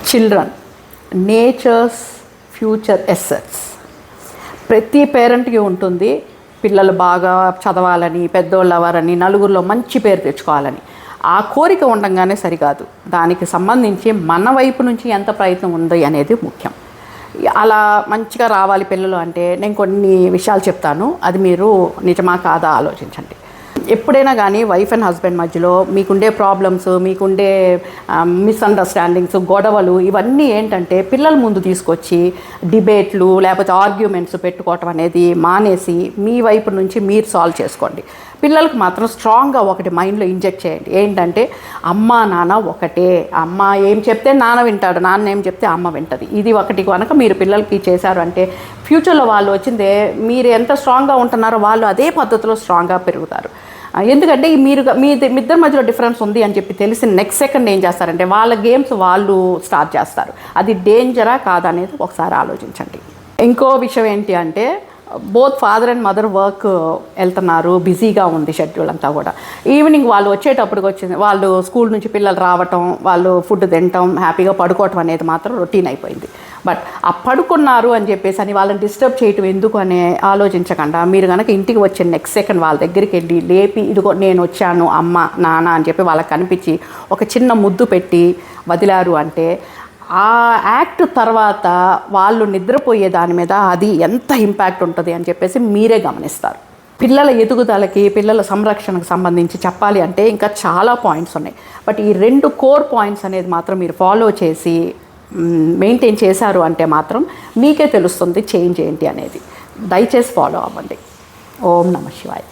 Children nature's future assets. ప్రతి పేరెంట్కి ఉంటుంది పిల్లలు బాగా చదవాలని, పెద్దోళ్ళు అవ్వాలని, నలుగురిలో మంచి పేరు తెచ్చుకోవాలని. ఆ కోరిక ఉండగానే సరికాదు, దానికి సంబంధించి మన వైపు నుంచి ఎంత ప్రయత్నం ఉంది అనేది ముఖ్యం. అలా మంచిగా రావాలి పిల్లలు అంటే నేను కొన్ని విషయాలు చెప్తాను, అది మీరు నిజమా కాదా ఆలోచించండి. ఎప్పుడైనా కానీ వైఫ్ అండ్ హస్బెండ్ మధ్యలో మీకుండే ప్రాబ్లమ్స్, మీకుండే మిస్అండర్స్టాండింగ్స్, గొడవలు ఇవన్నీ ఏంటంటే పిల్లల ముందు తీసుకొచ్చి డిబేట్లు లేకపోతే ఆర్గ్యుమెంట్స్ పెట్టుకోవటం అనేది మానేసి మీ వైపు నుంచి మీరు సాల్వ్ చేసుకోండి. పిల్లలకు మాత్రం స్ట్రాంగ్గా ఒకటి మైండ్లో ఇంజెక్ట్ చేయండి. ఏంటంటే అమ్మ నాన్న ఒకటే, అమ్మ ఏం చెప్తే నాన్న వింటాడు, నాన్న ఏం చెప్తే అమ్మ వింటుంది. ఇది ఒకటి కనుక మీరు పిల్లలకి చేశారు అంటే ఫ్యూచర్లో వాళ్ళు వచ్చిందే మీరు ఎంత స్ట్రాంగ్గా ఉంటున్నారో వాళ్ళు అదే పద్ధతిలో స్ట్రాంగ్గా పెరుగుతారు. ఎందుకంటే మీ ఇద్దరి మధ్యలో డిఫరెన్స్ ఉంది అని చెప్పి తెలిసి నెక్స్ట్ సెకండ్ ఏం చేస్తారంటే వాళ్ళ గేమ్స్ వాళ్ళు స్టార్ట్ చేస్తారు. అది డేంజరా కాదనేది ఒకసారి ఆలోచించండి. ఇంకో విషయం ఏంటి అంటే both father and mother work వెళ్తున్నారు, బిజీగా ఉంది షెడ్యూల్ అంతా కూడా. ఈవినింగ్ వాళ్ళు వచ్చేటప్పటికి వచ్చింది, వాళ్ళు స్కూల్ నుంచి పిల్లలు రావటం, వాళ్ళు ఫుడ్ తినటం, హ్యాపీగా పడుకోవటం అనేది మాత్రం రొటీన్ అయిపోయింది. బట్ ఆ పడుకున్నారు అని చెప్పేసి అని వాళ్ళని డిస్టర్బ్ చేయటం ఎందుకు అని ఆలోచించకుండా మీరు కనుక ఇంటికి వచ్చే నెక్స్ట్ సెకండ్ వాళ్ళ దగ్గరికి వెళ్ళి లేపి ఇదిగో నేను వచ్చాను అమ్మ నాన్న అని చెప్పి వాళ్ళకి కనిపించి ఒక చిన్న ముద్దు పెట్టి వదిలారు అంటే ఆ యాక్ట్ తర్వాత వాళ్ళు నిద్రపోయే దాని మీద అది ఎంత ఇంపాక్ట్ ఉంటుంది అని చెప్పేసి మీరే గమనిస్తారు. పిల్లల ఎదుగుదలకి, పిల్లల సంరక్షణకు సంబంధించి చెప్పాలి అంటే ఇంకా చాలా పాయింట్స్ ఉన్నాయి. బట్ ఈ 2 కోర్ పాయింట్స్ అనేది మాత్రం మీరు ఫాలో చేసి మెయింటైన్ చేశారు అంటే మాత్రం మీకే తెలుస్తుంది చేంజ్ ఏంటి అనేది. దయచేసి ఫాలో అవ్వండి. ఓం నమః శివాయ.